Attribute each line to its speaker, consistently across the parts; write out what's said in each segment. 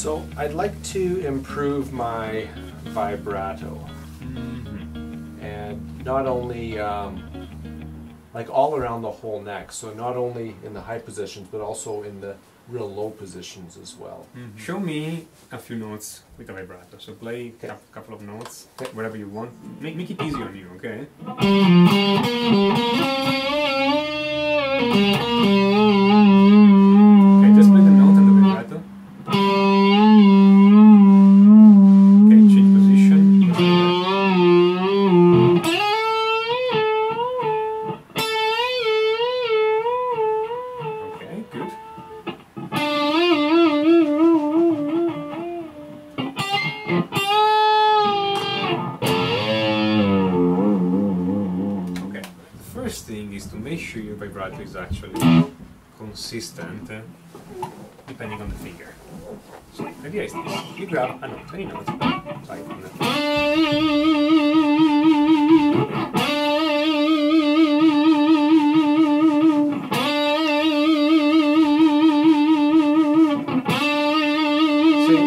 Speaker 1: So I'd like to improve my vibrato, and not only like all around the whole neck, so not only in the high positions but also in the real low positions as well.
Speaker 2: Show me a few notes with a vibrato. So play a couple of notes, whatever you want. Make it easy on you, okay? Okay, just play the note and the vibrato. Okay, change position. Okay, good. Okay, the first thing is to make sure your vibrato is actually consistent depending on the finger. So the idea is this: you grab a note, any note, like on the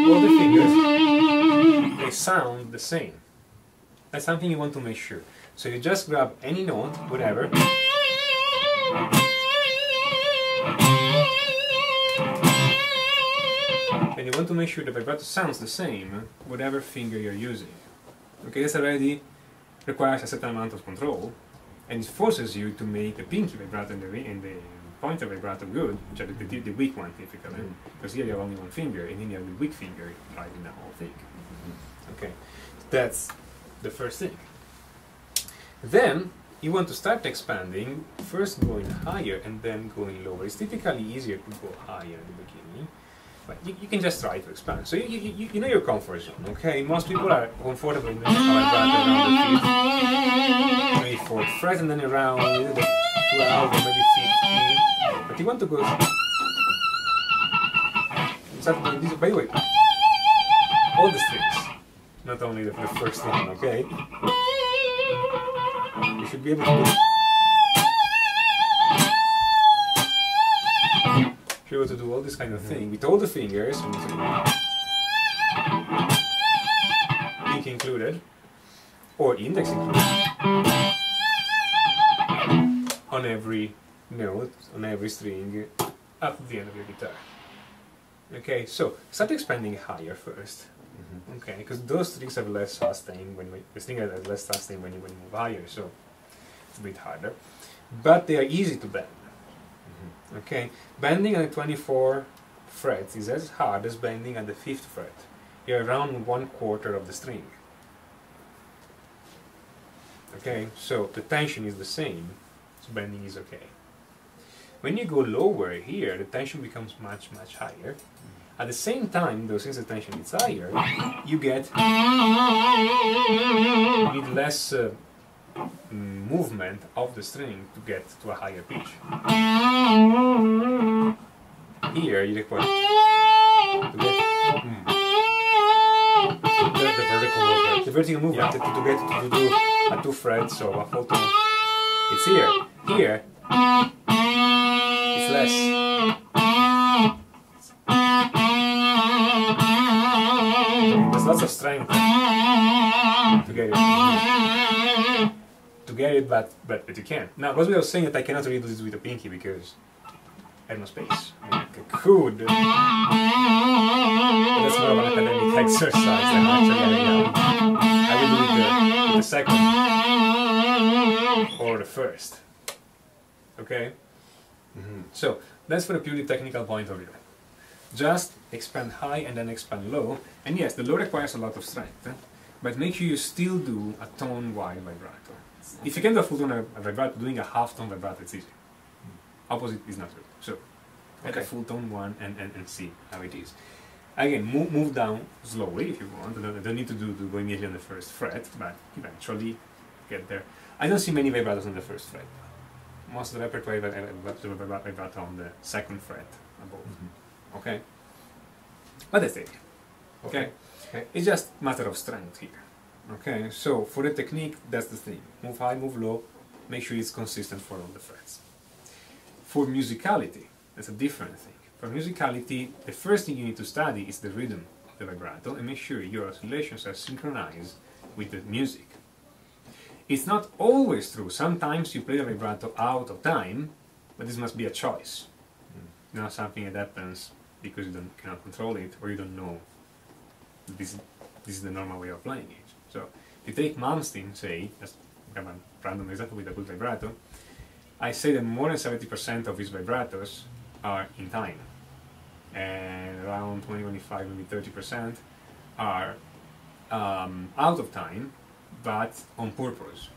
Speaker 2: all the fingers, they sound the same. That's something you want to make sure. So you just grab any note, whatever, and you want to make sure the vibrato sounds the same, whatever finger you're using. Okay, this already requires a certain amount of control, and it forces you to make the pinky vibrato and the pointer vibrato good, which are the weak one typically, because here you have only one finger, and then you have the weak finger driving the whole thing. Okay, that's the first thing. Then you want to start expanding, first going higher and then going lower. It's typically easier to go higher in the beginning, but you can just try to expand. So you know your comfort zone, okay? Most people are comfortable in the vibrato around the 5th, maybe 4th fret, and then around the 12 or maybe 15. But you want to go... Start doing this, by the way, all the strings, not only the first one, okay? You should be able to do... Be able to do all this kind of thing with all the fingers, pinky included, or index included, on every note, on every string, up to the end of your guitar. Okay, so start expanding higher first. Okay, because those strings have less sustain the string has less sustain when you move higher, so it's a bit harder. But they are easy to bend. Okay, bending on the 24 frets is as hard as bending on the 5th fret. You're around 1/4 of the string. Okay, so the tension is the same, so bending is okay. When you go lower here, the tension becomes much higher. At the same time, though, since the tension is higher, you need less movement of the string to get to a higher pitch. Here, you require to get the vertical movement. The vertical movement to get to do a 2 frets or a full tone. It's here. Here, it's less. There's lots of strength to get it. But you can. Now, what we were saying that I cannot really do this with a pinky because I have no space. I mean, I could, but that's more of an academic exercise than actually I will do it with the second or the first. Okay? So, that's for a purely technical point of view. Just expand high and then expand low. And yes, the low requires a lot of strength, but make sure you still do a tone-wide vibrato. If you can do a full tone vibrato, doing a half-tone vibrato, it's easy. Opposite is not good. So, get a full tone one and see how it is. Again, move down slowly if you want. You don't need to go immediately on the 1st fret, but eventually get there. I don't see many vibratos on the 1st fret. Most of the repertoire vibrato on the 2nd fret above. Okay? But that's it. Okay? It's just a matter of strength here. Okay? So, for the technique, that's the thing. Move high, move low, make sure it's consistent for all the frets. For musicality, that's a different thing. For musicality, the first thing you need to study is the rhythm of the vibrato and make sure your oscillations are synchronized with the music. It's not always true. Sometimes you play the vibrato out of time, but this must be a choice. Not something that happens because you cannot control it, or you don't know this is the normal way of playing it. So, if you take Malmsteen, say, as a random example with a good vibrato, I say that more than 70% of his vibratos are in time, and around 20, 25, maybe 30% are out of time, but on purpose.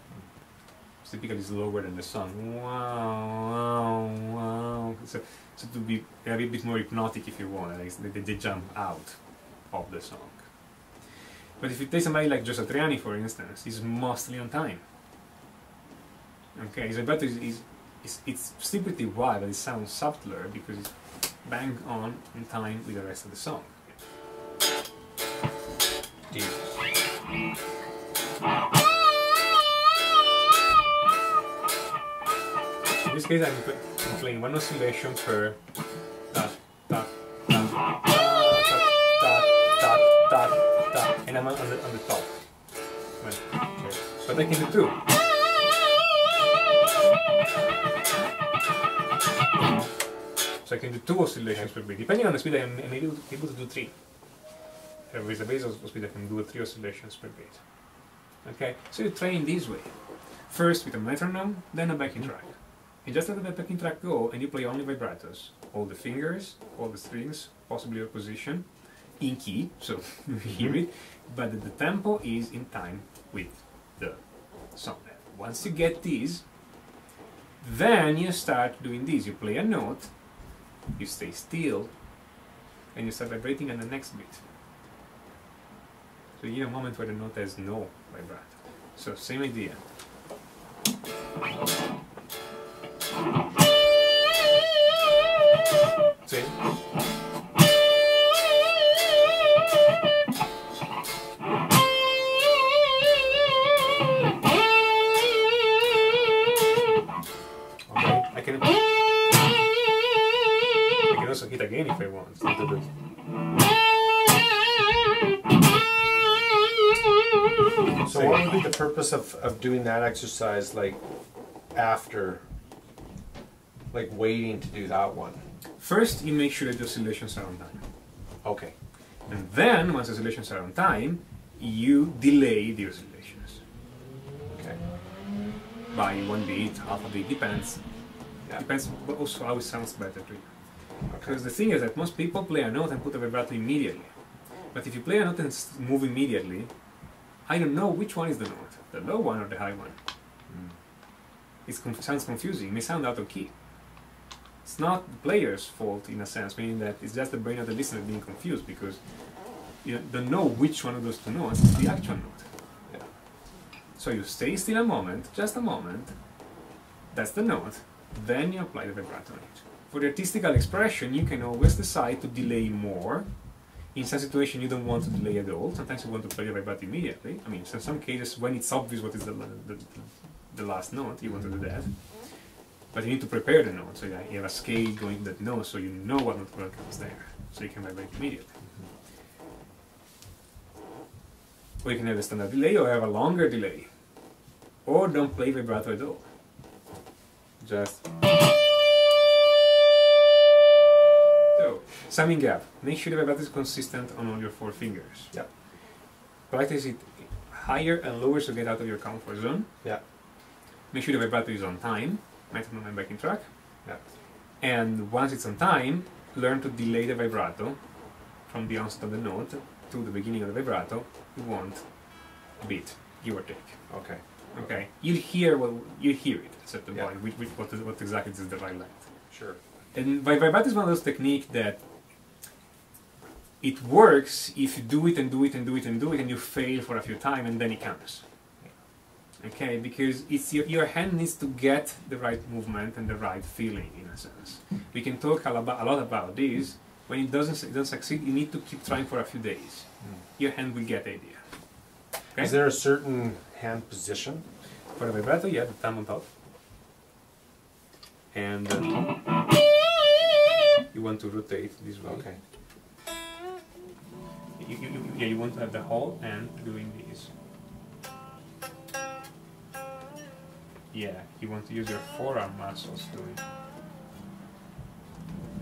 Speaker 2: It's typically slower than the song. Wow, wow, wow. So to be a bit more hypnotic if you want, like they jump out of the song. But if you take somebody like Joe Satriani, for instance, he's mostly on time. Okay, his vibrato it's still pretty wide, but it sounds subtler because it's bang on in time with the rest of the song. Deep. In this case, I'm playing one oscillation per ta ta ta ta ta ta ta ta, and I'm on the top. Right. Okay. But I can do two. So I can do 2 oscillations per beat. Depending on the speed, I'm able to do 3. With the bass speed, I can do 3 oscillations per beat. Okay, so you train this way. First with a metronome, then a backing track. You just let the backing track go, and you play only vibratos. All the fingers, all the strings, possibly your position, in key, so you hear it, but the tempo is in time with the song. Once you get these, then you start doing this. You play a note, you stay still, and you start vibrating on the next beat. So you get a moment where the note has no vibrato. So same idea. See? Okay, I can also hit again if I want.
Speaker 1: So what would be the purpose of doing that exercise, like after, like waiting to do that one?
Speaker 2: First, you make sure that the oscillations are on time.
Speaker 1: Okay.
Speaker 2: And then, once the oscillations are on time, you delay the oscillations.
Speaker 1: Okay.
Speaker 2: By 1 beat, half a beat, depends.
Speaker 1: Yeah.
Speaker 2: Depends also how it sounds better to you.
Speaker 1: Okay.
Speaker 2: Because the thing is that most people play a note and put a vibrato immediately. But if you play a note and move immediately, I don't know which one is the note, the low one or the high one. It sounds confusing, it may sound out of key. It's not the player's fault in a sense, meaning that it's just the brain of the listener being confused because you don't know which one of those 2 notes is the actual note.
Speaker 1: Yeah.
Speaker 2: So you stay still a moment, just a moment, that's the note, then you apply the vibrato on it. For the artistical expression, you can always decide to delay more. In some situations, you don't want to delay at all. Sometimes you want to play the vibrato immediately. I mean, in some cases, when it's obvious what is the last note, you want to do that. But you need to prepare the note, so you have a scale going to that note, so you know what note comes there, so you can vibrate immediately. Or you can have a standard delay, or have a longer delay. Or don't play vibrato at all. Just... So, summing up, make sure the vibrato is consistent on all your 4 fingers.
Speaker 1: Yeah.
Speaker 2: Practice it higher and lower so get out of your comfort zone.
Speaker 1: Yeah.
Speaker 2: Make sure the vibrato is on time, metronome and backing track.
Speaker 1: Yeah.
Speaker 2: And once it's on time, learn to delay the vibrato from the onset of the note to the beginning of the vibrato. You want a beat, give or take.
Speaker 1: Okay.
Speaker 2: Okay. You hear it at a certain
Speaker 1: Yeah.
Speaker 2: point, what exactly is the right length.
Speaker 1: Sure.
Speaker 2: And vibrato is one of those techniques that it works if you do it and do it and do it and do it and you fail for a few times and then it comes. Okay, because it's your hand needs to get the right movement and the right feeling in a sense. We can talk a lot about this. When it doesn't succeed, you need to keep trying for a few days. Your hand will get the idea. Okay?
Speaker 1: Is there a certain hand position?
Speaker 2: For the vibrato, yeah, the thumb on top. And you want to rotate this way.
Speaker 1: Okay.
Speaker 2: You want to have the whole hand doing this. Yeah, you want to use your forearm muscles doing.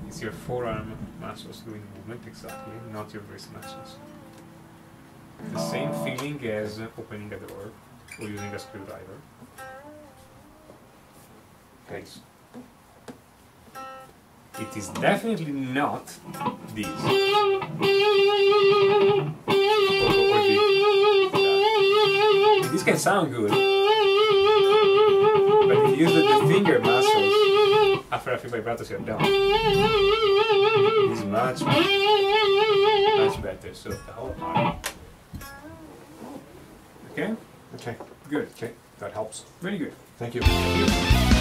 Speaker 2: It's your forearm muscles doing movement exactly, not your wrist muscles. The same feeling as opening a door or using a screwdriver.
Speaker 1: Okay.
Speaker 2: It is definitely not this. Or this. This can sound good, but if you use the finger muscles after a few vibratos, you're done. This is much better. So the whole part. Okay?
Speaker 1: Okay.
Speaker 2: Good.
Speaker 1: Okay. That helps.
Speaker 2: Very good.
Speaker 1: Thank you.
Speaker 2: Thank you.